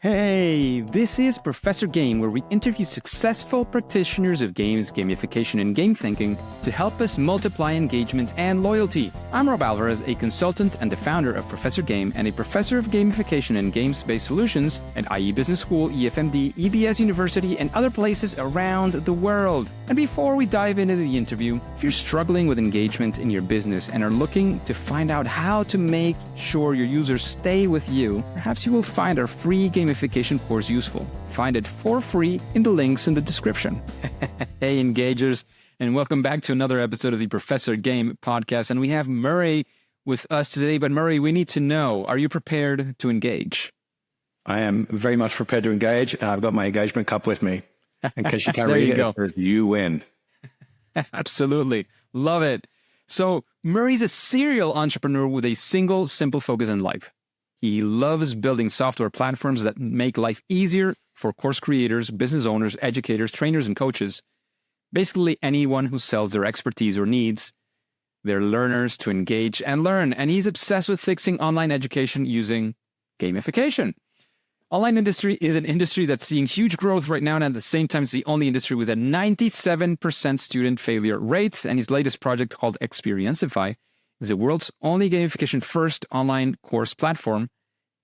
Hey, this is Professor Game, where we interview successful practitioners of games, gamification, and game thinking to help us multiply engagement and loyalty. I'm Rob Alvarez, a consultant and the founder of Professor Game and a professor of gamification and games-based solutions at IE Business School, EFMD, EBS University, and other places around the world. And before we dive into the interview, if you're struggling with engagement in your business and are looking to find out how to make sure your users stay with you, perhaps you will find our free gamification course useful. Find it for free in the links in the description. Hey, engagers, and welcome back to another episode of the Professor Game podcast. And we have Murray with us today. But Murray, we need to know, are you prepared to engage? I am very much prepared to engage, and I've got my engagement cup with me. In case you can't There read you it, go. it says, "You win." Absolutely. Love it. So Murray's a serial entrepreneur with a single, simple focus in life. He loves building software platforms that make life easier for course creators, business owners, educators, trainers, and coaches. Basically anyone who sells their expertise or needs their learners to engage and learn. And he's obsessed with fixing online education using gamification. Online industry is an industry that's seeing huge growth right now, and at the same time, it's the only industry with a 97% student failure rate. And his latest project, called Experiencify, is the world's only gamification-first online course platform,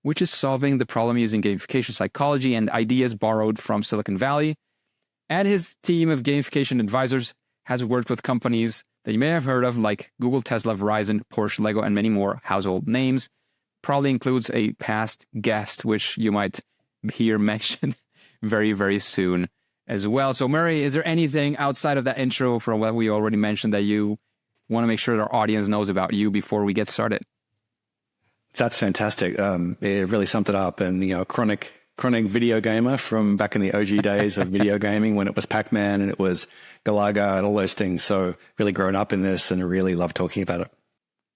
which is solving the problem using gamification psychology and ideas borrowed from Silicon Valley. And his team of gamification advisors has worked with companies that you may have heard of, like Google, Tesla, Verizon, Porsche, Lego, and many more household names. Probably includes a past guest, which you might hear mentioned very, very soon as well. So Murray, is there anything outside of that intro from what we already mentioned that you want to make sure that our audience knows about you before we get started? That's fantastic. It really summed it up. And, chronic video gamer from back in the OG days of video gaming, when it was Pac-Man and it was Galaga and all those things. So really grown up in this and really love talking about it.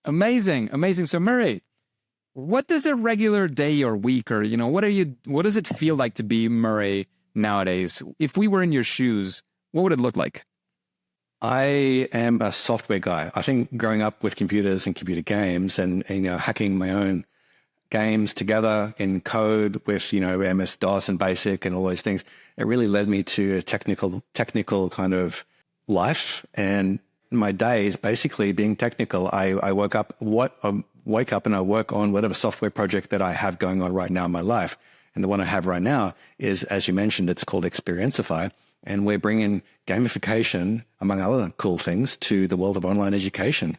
Amazing. So Murray, what does a regular day or week, or, what does it feel like to be Murray nowadays? If we were in your shoes, what would it look like? I am a software guy. I think growing up with computers and computer games and hacking my own games together in code with, MS-DOS and BASIC and all those things, it really led me to a technical kind of life. And my days basically being technical. I wake up and I work on whatever software project that I have going on right now in my life. And the one I have right now is, as you mentioned, it's called Experiencify. And we're bringing gamification, among other cool things, to the world of online education.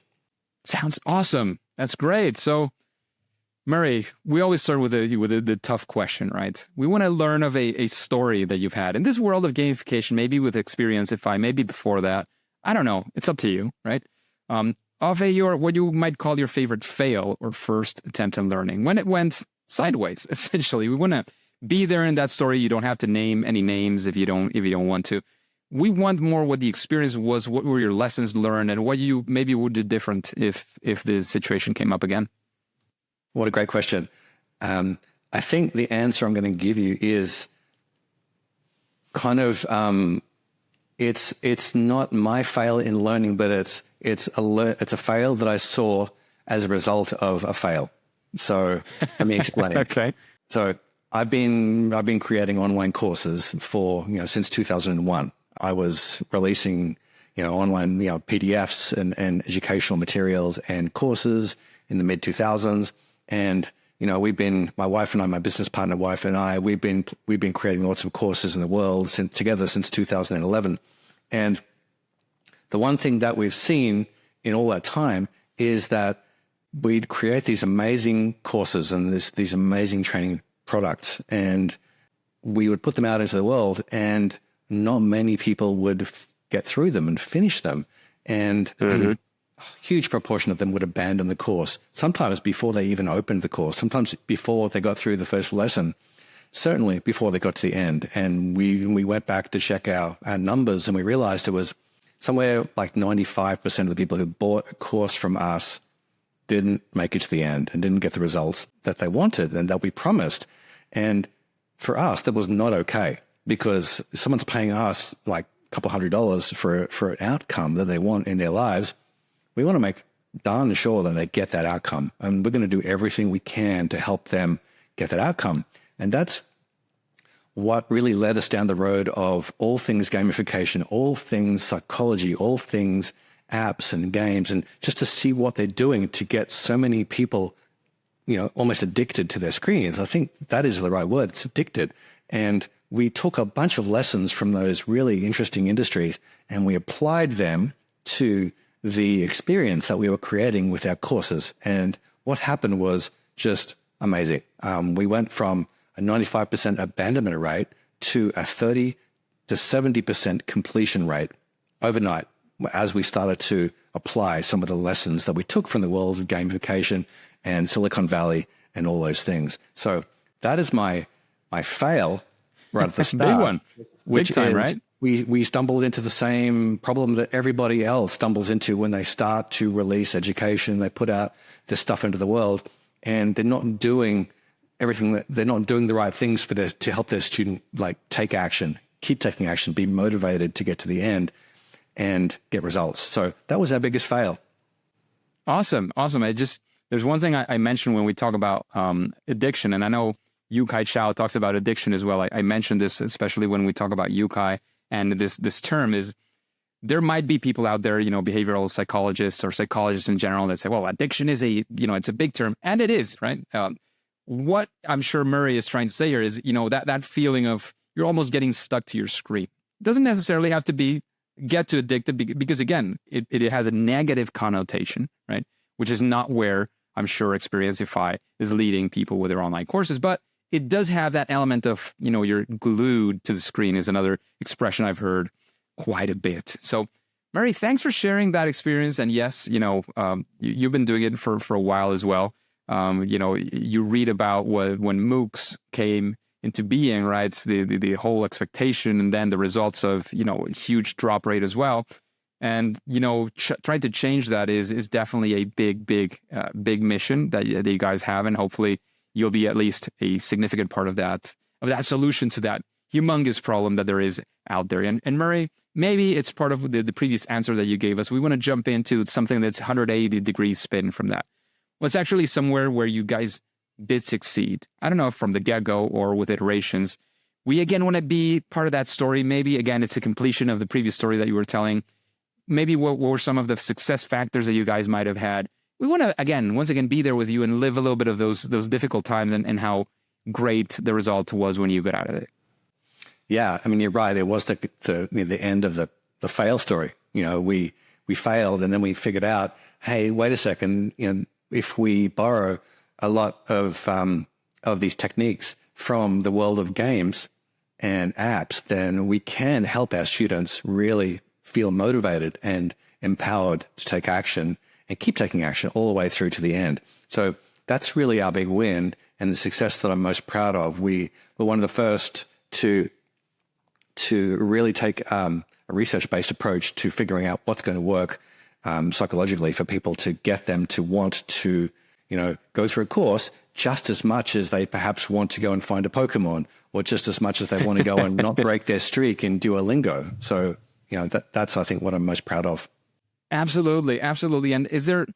Sounds awesome. That's great. So, Murray, we always start with the tough question, right? We want to learn of a story that you've had in this world of gamification, maybe with Experiencify, maybe before that. I don't know. It's up to you, right? Of what you might call your favorite fail or first attempt in learning, when it went sideways, essentially. We want to be there in that story. You don't have to name any names if you don't want to. We want more what the experience was, what were your lessons learned, and what you maybe would do different if the situation came up again. What a great question. I think the answer I'm going to give you is kind of, it's not my fail in learning, but it's a fail that I saw as a result of a fail. So let me explain. Okay. So I've been creating online courses for, since 2001. I was releasing, online, PDFs and educational materials and courses in the mid 2000s. And, my wife and I, my business partner, wife and I, we've been creating lots of courses in the world together since 2011. And the one thing that we've seen in all that time is that we'd create these amazing courses and these amazing training products, and we would put them out into the world, and not many people would get through them and finish them. And a huge proportion of them would abandon the course, sometimes before they even opened the course, sometimes before they got through the first lesson, certainly before they got to the end. And we went back to check our numbers, and we realized it was somewhere like 95% of the people who bought a course from us didn't make it to the end and didn't get the results that they wanted and that we promised. And for us, that was not okay, because if someone's paying us like a couple $100 for an outcome that they want in their lives, we want to make darn sure that they get that outcome. And we're going to do everything we can to help them get that outcome. And that's what really led us down the road of all things gamification, all things psychology, all things apps and games, and just to see what they're doing to get so many people, almost addicted to their screens. I think that is the right word. It's addicted. And we took a bunch of lessons from those really interesting industries and we applied them to the experience that we were creating with our courses. And what happened was just amazing. We went from a 95% abandonment rate to a 30 to 70% completion rate overnight as we started to apply some of the lessons that we took from the world of gamification and Silicon Valley and all those things. So that is my fail right at the start. Big one. Big time, right? We stumbled into the same problem that everybody else stumbles into when they start to release education. They put out this stuff into the world and they're not doing everything they're not doing the right things to help their student take action, keep taking action, be motivated to get to the end and get results. So that was our biggest fail. Awesome. There's one thing I mentioned when we talk about addiction, and I know Yu-Kai Chao talks about addiction as well. I mentioned this, especially when we talk about Yu-Kai, and this term is, there might be people out there, behavioral psychologists or psychologists in general that say, well, addiction is it's a big term, and it is, right? What I'm sure Murray is trying to say here is, that feeling of you're almost getting stuck to your screen. It doesn't necessarily have to get to addicted because again, it has a negative connotation, right? Which is not where I'm sure Experiencify is leading people with their online courses, but it does have that element of, you're glued to the screen is another expression I've heard quite a bit. So Murray, thanks for sharing that experience. And yes, you've been doing it for a while as well. You read about when MOOCs came into being, right? The whole expectation and then the results of, huge drop rate as well. And, trying to change that is definitely a big mission that you guys have. And hopefully you'll be at least a significant part of that solution to that humongous problem that there is out there. And Murray, maybe it's part of the previous answer that you gave us. We want to jump into something that's 180 degrees spin from that. Well, it's actually somewhere where you guys did succeed. I don't know if from the get-go or with iterations. We, again, want to be part of that story. Maybe, again, it's a completion of the previous story that you were telling. Maybe what were some of the success factors that you guys might have had? We want to, once again, be there with you and live a little bit of those difficult times and how great the result was when you got out of it. Yeah, I mean, you're right. It was the end of the fail story. We failed and then we figured out, hey, wait a second, if we borrow a lot of these techniques from the world of games and apps, then we can help our students really feel motivated and empowered to take action and keep taking action all the way through to the end. So that's really our big win and the success that I'm most proud of. We were one of the first to really take a research-based approach to figuring out what's going to work psychologically for people to get them to want to, go through a course just as much as they perhaps want to go and find a Pokemon, or just as much as they want to go and not break their streak in Duolingo. So, that's, I think, what I'm most proud of. Absolutely. And is there,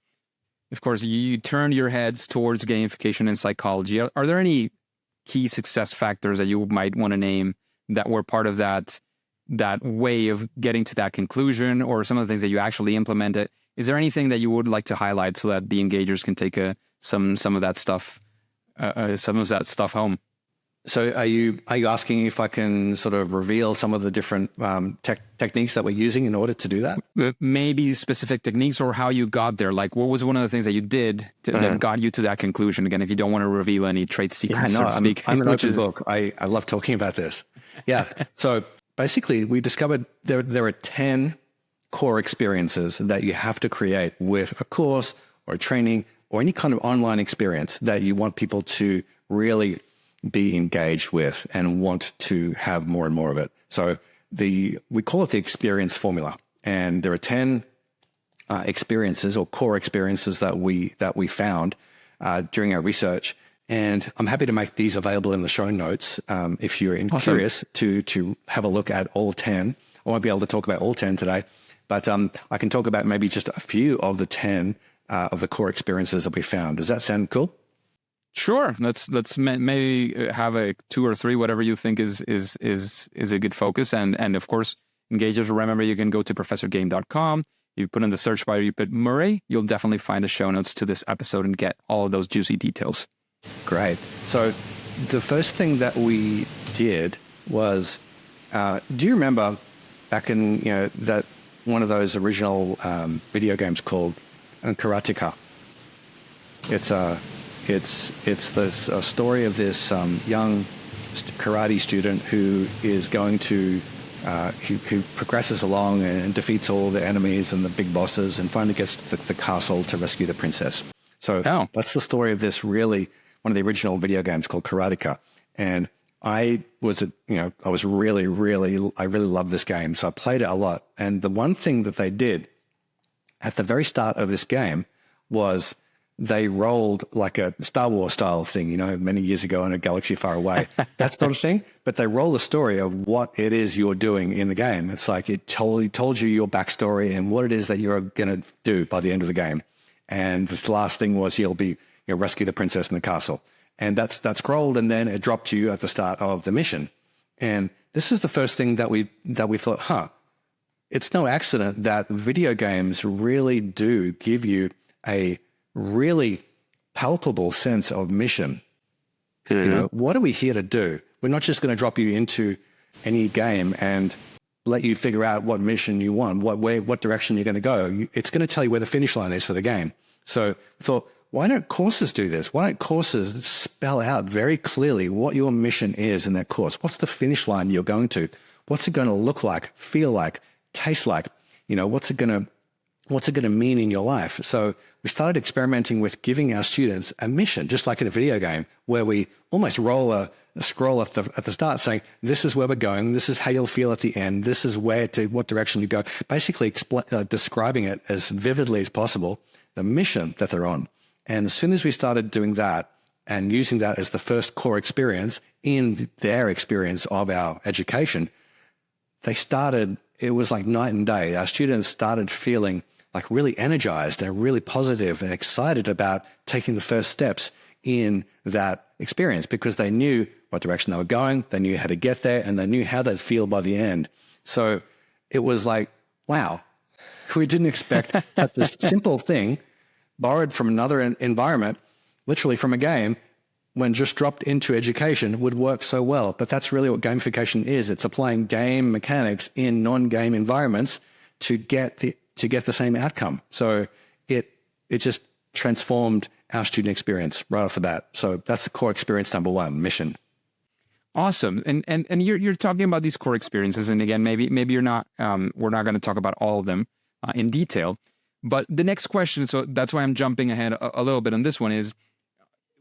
of course, you turned your heads towards gamification and psychology. Are there any key success factors that you might want to name that were part of that way of getting to that conclusion, or some of the things that you actually implemented? Is there anything that you would like to highlight so that the engagers can take some of that stuff home? So are you asking if I can sort of reveal some of the different techniques that we're using in order to do that? Maybe specific techniques or how you got there. Like, what was one of the things that you did that got you to that conclusion? Again, if you don't want to reveal any trade secrets, so to speak. I'm an open book. I love talking about this. Yeah. So basically, we discovered there are 10 core experiences that you have to create with a course or a training or any kind of online experience that you want people to really be engaged with and want to have more and more of it. So we call it the experience formula, and there are 10 experiences or core experiences that we found during our research. And I'm happy to make these available in the show notes if you're curious to have a look at all 10. I won't be able to talk about all 10 today, but I can talk about maybe just a few of the 10 of the core experiences that we found. Does that sound cool? Sure. Let's maybe have a 2 or 3, whatever you think is a good focus. And of course, engagers, remember you can go to professorgame.com. You put in the search bar, you put Murray, you'll definitely find the show notes to this episode and get all of those juicy details. Great. So the first thing that we did was, do you remember back in, that one of those original video games called Karateka? It's this story of this young karate student who is going to who progresses along and defeats all the enemies and the big bosses and finally gets to the castle to rescue the princess. So that's the story of this one of the original video games called Karateka. And I really loved this game. So I played it a lot. And the one thing that they did at the very start of this game was they rolled like a Star Wars style thing, many years ago in a galaxy far away, that sort of thing. But they roll the story of what it is you're doing in the game. It's like it told you your backstory and what it is that you're going to do by the end of the game. And the last thing was you'll be rescue the princess in the castle. And that's scrolled, and then it dropped you at the start of the mission. And this is the first thing that we thought, it's no accident that video games really do give you a really palpable sense of mission. What are we here to do? We're not just going to drop you into any game and let you figure out what mission you want, what direction you're going to go. It's going to tell you where the finish line is for the game. So we thought, why don't courses do this? Why don't courses spell out very clearly what your mission is in that course? What's the finish line you're going to? What's it going to look like, feel like, taste like? What's it going to mean in your life? So we started experimenting with giving our students a mission, just like in a video game, where we almost roll a scroll at the start saying, this is where we're going, this is how you'll feel at the end, this is what direction you go, basically describing it as vividly as possible, the mission that they're on. And as soon as we started doing that and using that as the first core experience in their experience of our education, it was like night and day. Our students started feeling like really energized and really positive and excited about taking the first steps in that experience because they knew what direction they were going, they knew how to get there, and they knew how they'd feel by the end. So it was like, wow, we didn't expect that this simple thing borrowed from another environment, literally from a game, when just dropped into education would work so well. But that's really what gamification is. It's applying game mechanics in non-game environments to get the same outcome. So it just transformed our student experience right off the bat. So that's the core experience number 1, mission. Awesome. And you're talking about these core experiences. And again, maybe you're not, we're not going to talk about all of them in detail. But the next question, so that's why I'm jumping ahead a little bit on this one, is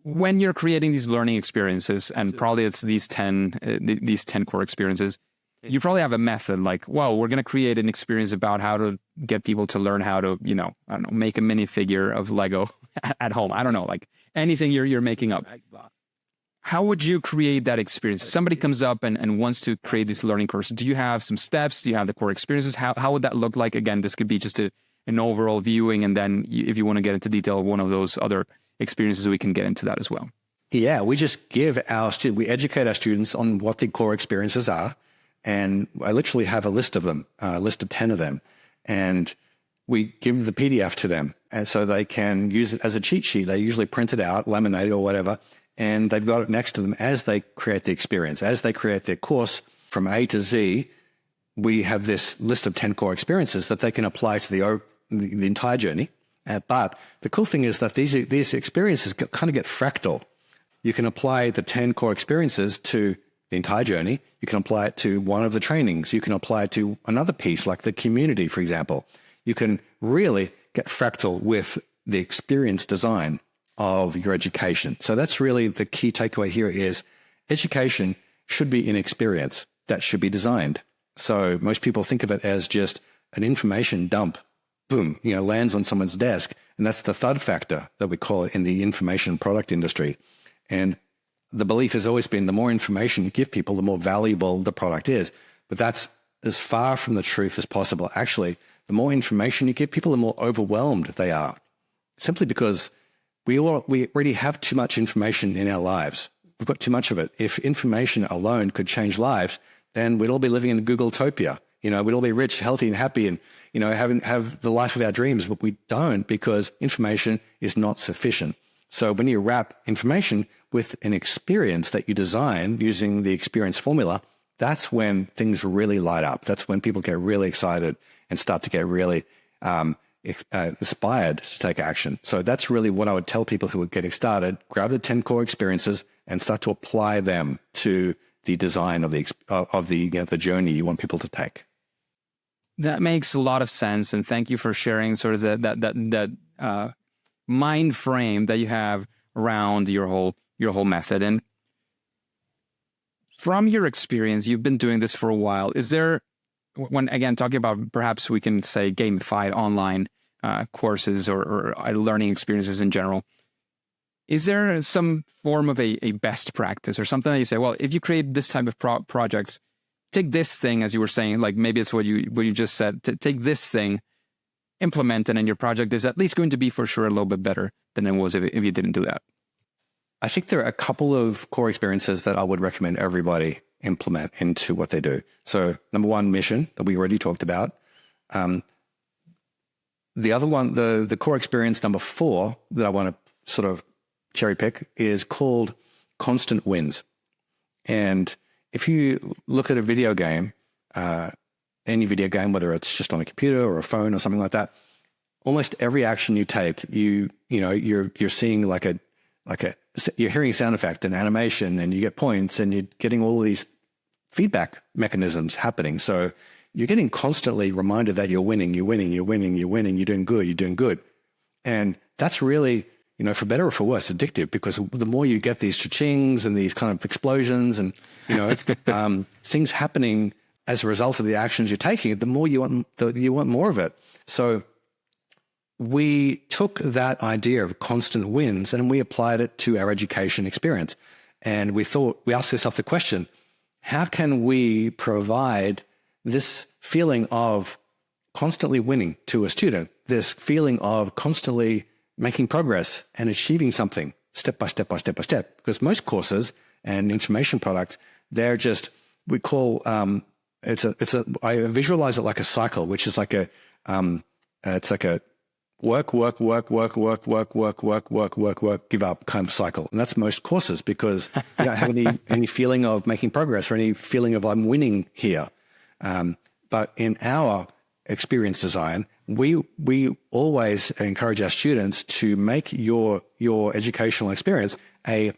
when you're creating these learning experiences, and probably it's these 10 core experiences, you probably have a method like, well, we're going to create an experience about how to get people to learn how to, make a minifigure of Lego at home. I don't know, like anything you're making up. How would you create that experience? Somebody comes up and wants to create this learning course. Do you have some steps? Do you have the core experiences? How would that look like? Again, this could be just an overall viewing, and then if you want to get into detail of one of those other experiences, we can get into that as well. Yeah, we just we educate our students on what the core experiences are, and I literally have a list of them, a list of 10 of them, and we give the PDF to them, and so they can use it as a cheat sheet. They usually print it out, laminate it or whatever, and they've got it next to them as they create the experience, as they create their course from A to Z. We have this list of 10 core experiences that they can apply to the entire journey. But the cool thing is that these experiences kind of get fractal. You can apply the 10 core experiences to the entire journey. You can apply it to one of the trainings. You can apply it to another piece, like the community, for example. You can really get fractal with the experience design of your education. So that's really the key takeaway here is education should be an experience that should be designed. So most people think of it as just an information dump, boom, lands on someone's desk. And that's the thud factor that we call it in the information product industry. And the belief has always been the more information you give people, the more valuable the product is. But that's as far from the truth as possible. Actually, the more information you give people, the more overwhelmed they are. Simply because we already have too much information in our lives. We've got too much of it. If information alone could change lives, then we'd all be living in a Googletopia. We'd all be rich, healthy, and happy, and have the life of our dreams. But we don't, because information is not sufficient. So when you wrap information with an experience that you design using the experience formula, that's when things really light up. That's when people get really excited and start to get really inspired to take action. So that's really what I would tell people who are getting started: grab the 10 core experiences and start to apply them to the design of the journey you want people to take. That makes a lot of sense, and thank you for sharing sort of that mind frame that you have around your whole method. And from your experience, you've been doing this for a while. Is there, when again talking about, perhaps we can say, gamified online courses or learning experiences in general, is there some form of a best practice or something that you say, well, if you create this type of projects, take this thing, as you were saying, like maybe it's what you just said, to take this thing, implement it, and your project is at least going to be for sure a little bit better than it was if you didn't do that? I think there are a couple of core experiences that I would recommend everybody implement into what they do. So number one, mission, that we already talked about. The other one, the core experience number 4 that I want to sort of cherry pick is called constant wins. And if you look at a video game, any video game, whether it's just on a computer or a phone or something like that, almost every action you take, you're seeing you're hearing sound effect and animation, and you get points, and you're getting all these feedback mechanisms happening. So you're getting constantly reminded that you're winning, you're doing good. And that's really, for better or for worse, addictive, because the more you get these cha-chings and these kind of explosions and, things happening as a result of the actions you're taking, the more you want more of it. So we took that idea of constant wins and we applied it to our education experience. And we asked ourselves the question, how can we provide this feeling of constantly winning to a student, this feeling of constantly making progress and achieving something step by step by step by step? Because most courses and information products, they're just, we call, I visualize it like a cycle, which is like it's like a work, give up kind of cycle. And that's most courses, because you don't have any feeling of making progress or any feeling of I'm winning here. But in our experience design, we always encourage our students to make your educational experience a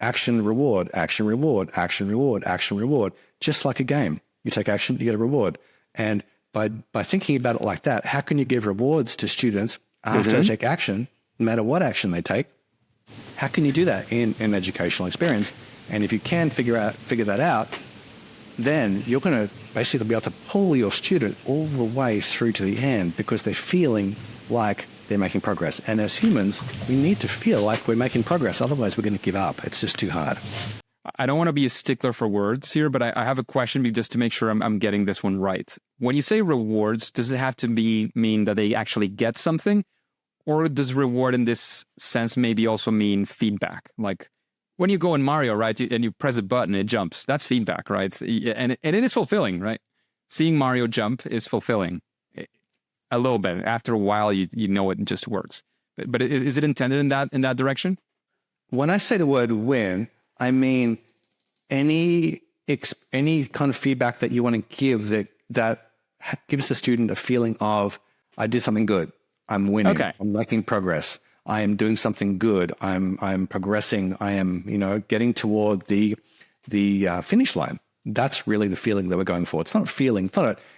action, reward, action, reward, action, reward, action, reward, just like a game. You take action, you get a reward. And by thinking about it like that, how can you give rewards to students after they take action, no matter what action they take? How can you do that in an educational experience? And if you can figure that out, then you're going to basically be able to pull your student all the way through to the end, because they're feeling like they're making progress. And as humans, we need to feel like we're making progress. Otherwise, we're going to give up. It's just too hard. I don't want to be a stickler for words here, but I have a question just to make sure I'm getting this one right. When you say rewards, does it have to mean that they actually get something? Or does reward in this sense maybe also mean feedback? Like when you go in Mario, right, and you press a button, it jumps. That's feedback, right? And it is fulfilling, right? Seeing Mario jump is fulfilling a little bit. After a while, you know it just works. But is it intended in that direction? When I say the word win, I mean any kind of feedback that you want to give that gives the student a feeling of, I did something good. I'm winning. Okay. I'm making progress. I am doing something good. I'm progressing. I am, getting toward the finish line. That's really the feeling that we're going for. It's not a feeling.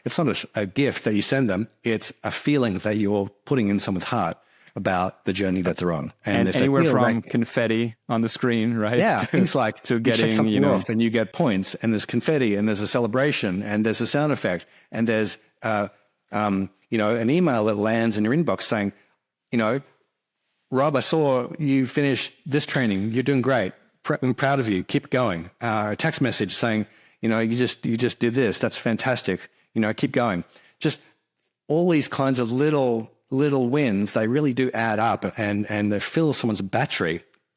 It's not a gift that you send them. It's a feeling that you're putting in someone's heart about the journey that they're on. And anywhere from confetti on the scrin, right? Yeah, things like to getting, you check something off and you get points, and there's confetti, and there's a celebration, and there's a sound effect, and there's an email that lands in your inbox saying, Rob, I saw you finish this training. You're doing great. I'm proud of you. Keep going. A text message saying, you just did this. That's fantastic. Keep going. Just all these kinds of little little wins, they really do add up, and they fill someone's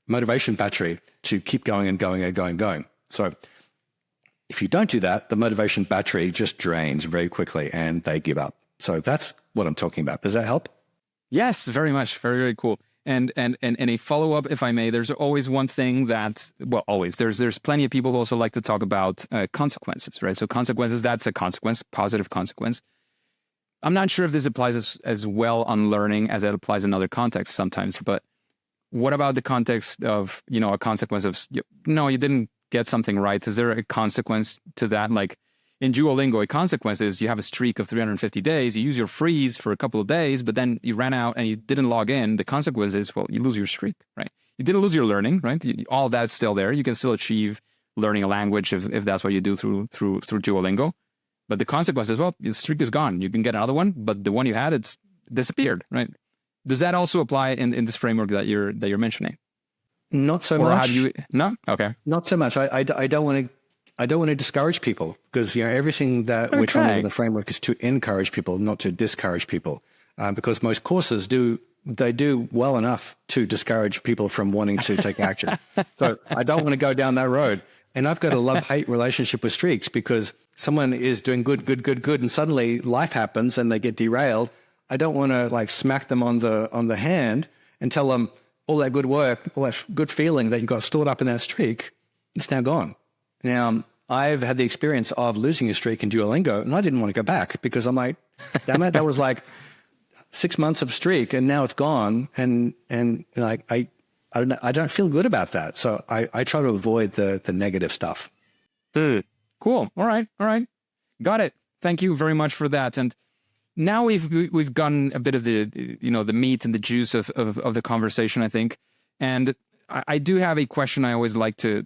motivation battery to keep going and going and going and going. So if you don't do that, the motivation battery just drains very quickly and they give up. So that's what I'm talking about. Does that help? Yes, very much. Very, very cool. And a follow-up, if I may, there's always one thing that, well, always, there's plenty of people who also like to talk about consequences, right? So consequences, that's a consequence, positive consequence. I'm not sure if this applies as well on learning as it applies in other contexts sometimes, but what about the context of, a consequence of, no, you didn't get something right? Is there a consequence to that? Like in Duolingo, a consequence is you have a streak of 350 days, you use your freeze for a couple of days, but then you ran out and you didn't log in. The consequence is, well, you lose your streak, right? You didn't lose your learning, right? All that's still there. You can still achieve learning a language if that's what you do through Duolingo. But the consequence is, well, the streak is gone. You can get another one, but the one you had, it's disappeared, right? Does that also apply in this framework that you're mentioning? Not so much. No? Okay. Not so much. I don't want to discourage people, because everything that we're trying to do in the framework is to encourage people, not to discourage people. Because most courses do well enough to discourage people from wanting to take action. So I don't want to go down that road. And I've got a love-hate relationship with streaks, because someone is doing good, and suddenly life happens and they get derailed. I don't want to smack them on the hand and tell them all that good work, all that good feeling that you got stored up in that streak, it's now gone. Now, I've had the experience of losing a streak in Duolingo, and I didn't want to go back, because I'm like, damn it, that was 6 months of streak and now it's gone. And I don't feel good about that. So I try to avoid the negative stuff. Cool. All right. Got it. Thank you very much for that. And now we've gotten a bit of the the meat and the juice of the conversation, I think. And I do have a question I always like to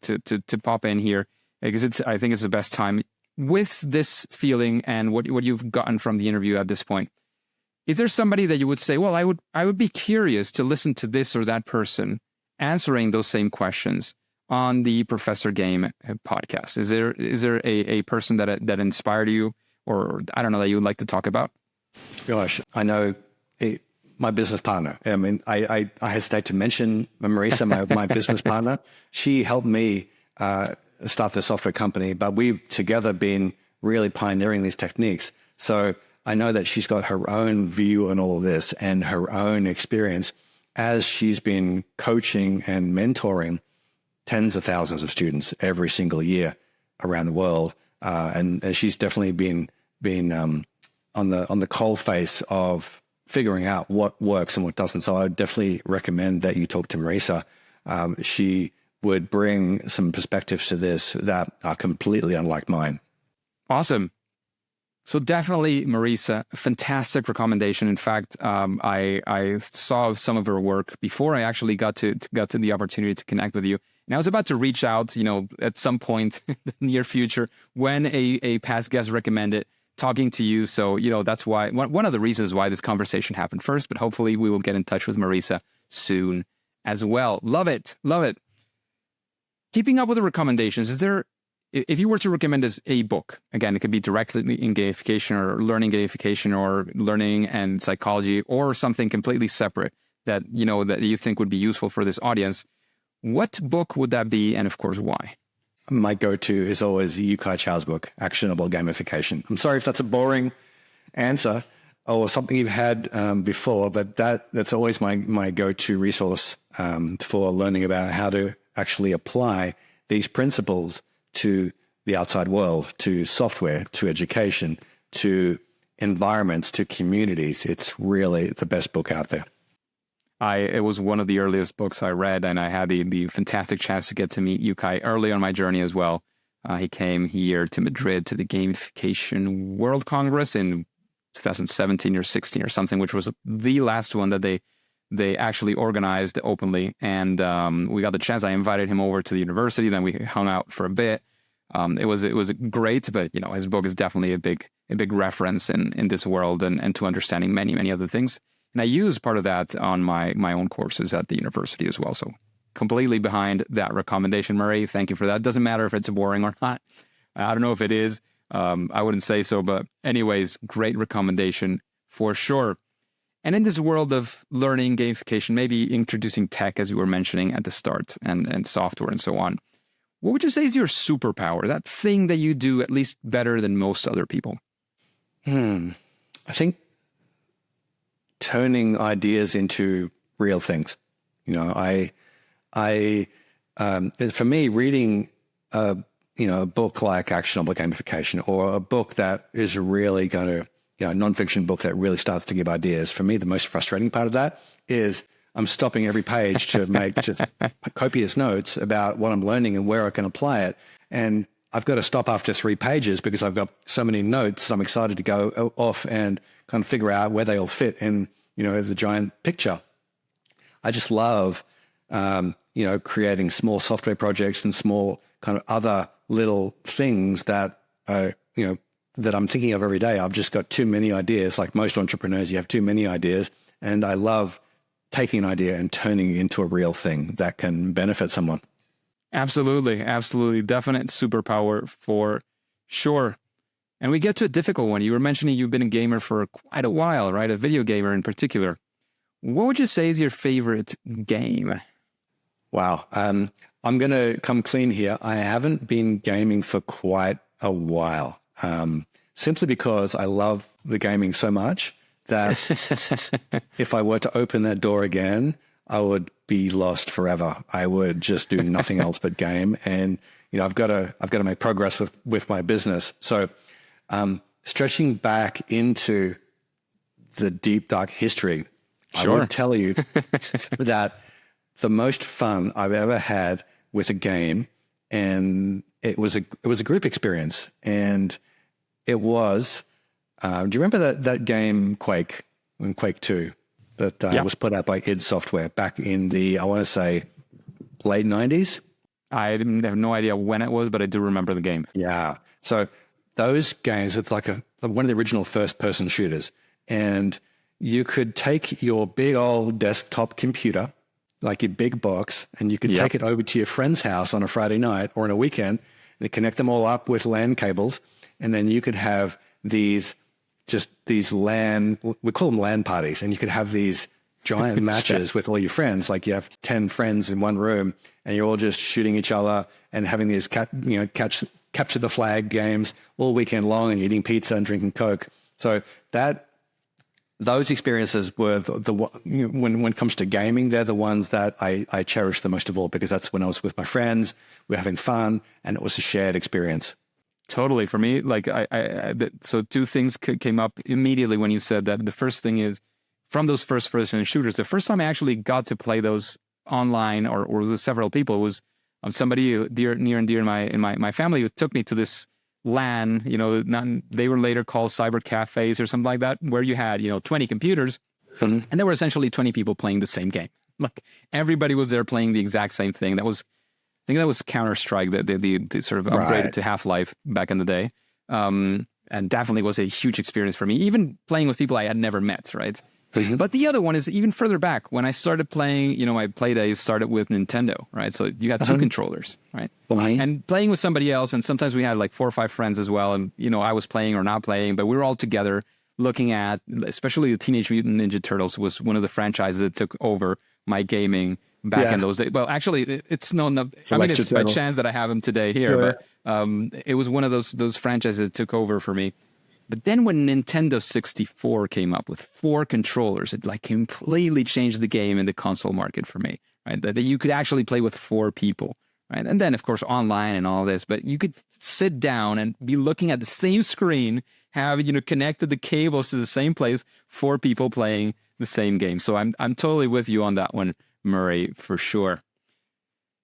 pop in here, because I think it's the best time. With this feeling and what you've gotten from the interview at this point, is there somebody that you would say, well, I would be curious to listen to this or that person answering those same questions on the Professor Game podcast? Is there a person that inspired you, or I don't know, that you would like to talk about? Gosh, I know my business partner. I mean, I hesitate to mention Marisa, my business partner. She helped me start the software company, but we've together been really pioneering these techniques. So I know that she's got her own view on all of this and her own experience as she's been coaching and mentoring tens of thousands of students every single year around the world. And she's definitely been on the cold face of figuring out what works and what doesn't. So I would definitely recommend that you talk to Marisa. She would bring some perspectives to this that are completely unlike mine. Awesome. So definitely, Marisa, fantastic recommendation. In fact, I saw some of her work before I actually got to the opportunity to connect with you. And I was about to reach out, at some point in the near future when a past guest recommended talking to you. So, that's why one of the reasons why this conversation happened first, but hopefully we will get in touch with Marisa soon as well. Love it. Love it. Keeping up with the recommendations, if you were to recommend us a book, again, it could be directly in gamification or learning gamification or learning and psychology or something completely separate that you think would be useful for this audience, what book would that be? And of course, why? My go-to is always Yu-Kai Chow's book, Actionable Gamification. I'm sorry if that's a boring answer or something you've had before, but that's always my go-to resource for learning about how to actually apply these principles to the outside world, to software, to education, to environments, to communities. It's really the best book out there. It was one of the earliest books I read, and I had the fantastic chance to get to meet Yu-Kai early on my journey as well. He came here to Madrid to the Gamification World Congress in 2017 or 16 or something, which was the last one that they actually organized openly. And we got the chance. I invited him over to the university. Then we hung out for a bit. It was great, but his book is definitely a big reference in this world and to understanding many, many other things. And I use part of that on my own courses at the university as well. So completely behind that recommendation, Murray. Thank you for that. Doesn't matter if it's boring or not. I don't know if it is. I wouldn't say so. But anyways, great recommendation for sure. And in this world of learning, gamification, maybe introducing tech, as you were mentioning at the start, and software and so on, what would you say is your superpower, that thing that you do at least better than most other people? I think turning ideas into real things. You know, for me, reading a book like Actionable Gamification, or a book that is really going to, a nonfiction book that really starts to give ideas. For me, the most frustrating part of that is I'm stopping every page to make just copious notes about what I'm learning and where I can apply it. And I've got to stop after 3 pages because I've got so many notes. I'm excited to go off and kind of figure out where they all fit in, the giant picture. I just love, creating small software projects and small kind of other little things that, that I'm thinking of every day. I've just got too many ideas. Like most entrepreneurs, you have too many ideas. And I love taking an idea and turning it into a real thing that can benefit someone. Absolutely. Absolutely. Definite superpower for sure. And we get to a difficult one. You were mentioning you've been a gamer for quite a while, right? A video gamer in particular. What would you say is your favorite game? Wow. I'm going to come clean here. I haven't been gaming for quite a while, simply because I love the gaming so much that if I were to open that door again, I would be lost forever. I would just do nothing else but game. And, I've got to make progress with my business. So, stretching back into the deep, dark history, Sure. I would tell you that the most fun I've ever had with a game, and it was a group experience, and it was. Do you remember that game Quake, Quake 2, that was put out by id Software back in the, I want to say, late 90s? I have no idea when it was, but I do remember the game. Yeah. So those games, it's like one of the original first-person shooters, and you could take your big old desktop computer, like your big box, and you could take it over to your friend's house on a Friday night or on a weekend and connect them all up with LAN cables. And then you could have these LAN, we call them LAN parties. And you could have these giant matches with all your friends. Like you have 10 friends in one room and you're all just shooting each other and having these capture the flag games all weekend long and eating pizza and drinking Coke. So those experiences were when it comes to gaming, they're the ones that I cherish the most of all, because that's when I was with my friends, we were having fun, and it was a shared experience. Totally. For me, like so 2 things came up immediately when you said that. The first thing is, from those first-person shooters, the first time I actually got to play those online or with several people was somebody near and dear in my family who took me to this LAN, they were later called cyber cafes or something like that, where you had, 20 computers, and there were essentially 20 people playing the same game. Like everybody was there playing the exact same thing. I think that was Counter-Strike, the sort of upgraded to Half-Life back in the day. And definitely was a huge experience for me, even playing with people I had never met, right? But the other one is even further back. When I started playing, my play days started with Nintendo, right? So you had 2 controllers, right? And playing with somebody else, and sometimes we had like 4 or 5 friends as well. And, I was playing or not playing, but we were all together looking at, especially the Teenage Mutant Ninja Turtles was one of the franchises that took over my gaming back in those days. Well, actually, it's it's by chance that I have them today here, but it was one of those franchises that took over for me. But then when Nintendo 64 came up with 4 controllers, it like completely changed the game in the console market for me, right? That you could actually play with 4 people, right? And then, of course, online and all this, but you could sit down and be looking at the same screen, have, connected the cables to the same place, 4 people playing the same game. So I'm totally with you on that one, Murray, for sure.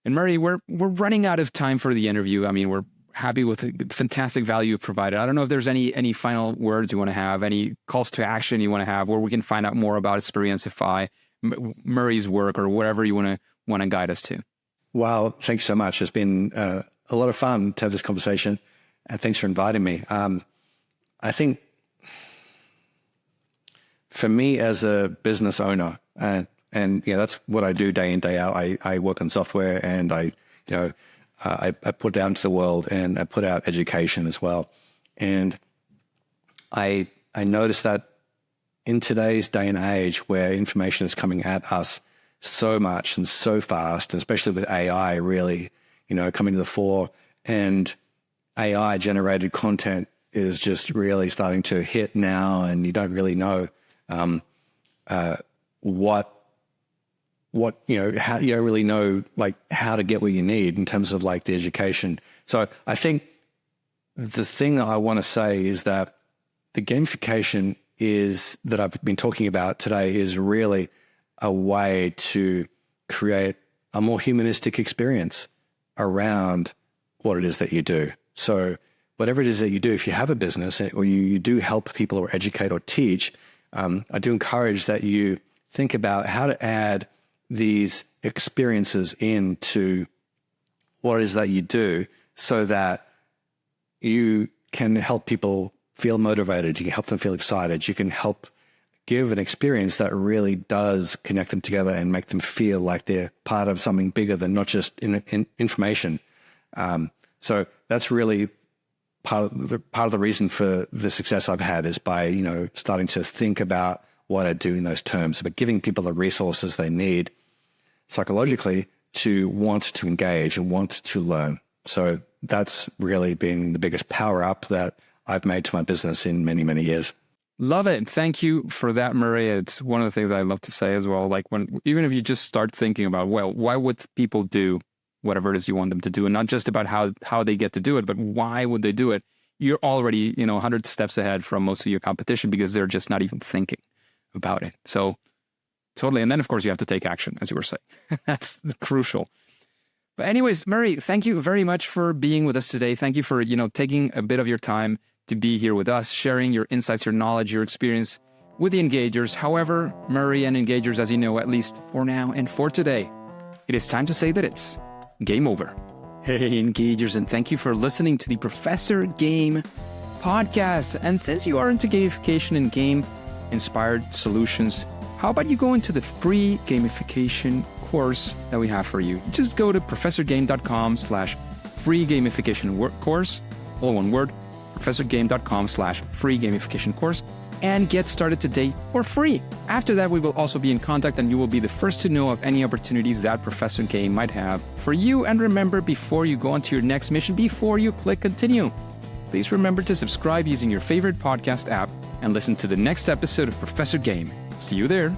And Murray, we're running out of time for the interview. I mean, we're happy with the fantastic value you've provided. I don't know if there's any final words you want to have, any calls to action you want to have, where we can find out more about Experiencify, Murray's work, or whatever you want to guide us to. Wow, thanks so much. It's been a lot of fun to have this conversation, and thanks for inviting me. I think for me as a business owner, and that's what I do day in, day out. I work on software, and I put it out into the world, and I put out education as well. And I noticed that in today's day and age where information is coming at us so much and so fast, and especially with AI really, coming to the fore, and AI generated content is just really starting to hit now, and you don't really know how you don't really know like how to get what you need in terms of like the education. So I think the thing that I want to say is that the gamification that I've been talking about today is really a way to create a more humanistic experience around what it is that you do. So whatever it is that you do, if you have a business or you do help people or educate or teach, I do encourage that you think about how to add these experiences into what it is that you do so that you can help people feel motivated, you can help them feel excited, you can help give an experience that really does connect them together and make them feel like they're part of something bigger than not just information. So that's really part of the reason for the success I've had is by, starting to think about what I do in those terms, but giving people the resources they need psychologically to want to engage and want to learn. So that's really been the biggest power up that I've made to my business in many, many years. Love it. Thank you for that, Murray. It's one of the things I love to say as well. Like even if you just start thinking about, well, why would people do whatever it is you want them to do? And not just about how they get to do it, but why would they do it? You're already, 100 steps ahead from most of your competition because they're just not even thinking about it. So totally. And then of course you have to take action, as you were saying. That's crucial. But anyways, Murray, thank you very much for being with us today. Thank you for, taking a bit of your time to be here with us, sharing your insights, your knowledge, your experience with the engagers. However, Murray and engagers, as you know, at least for now and for today, it is time to say that it's game over. Hey, engagers, and thank you for listening to the Professor Game podcast. And since you are into gamification and game-inspired solutions, how about you go into the free gamification course that we have for you? Just go to professorgame.com/free gamification course, all one word, professorgame.com/free gamification course, and get started today for free. After that, we will also be in contact and you will be the first to know of any opportunities that Professor Game might have for you. And remember, before you go on to your next mission, before you click continue, please remember to subscribe using your favorite podcast app and listen to the next episode of Professor Game. See you there.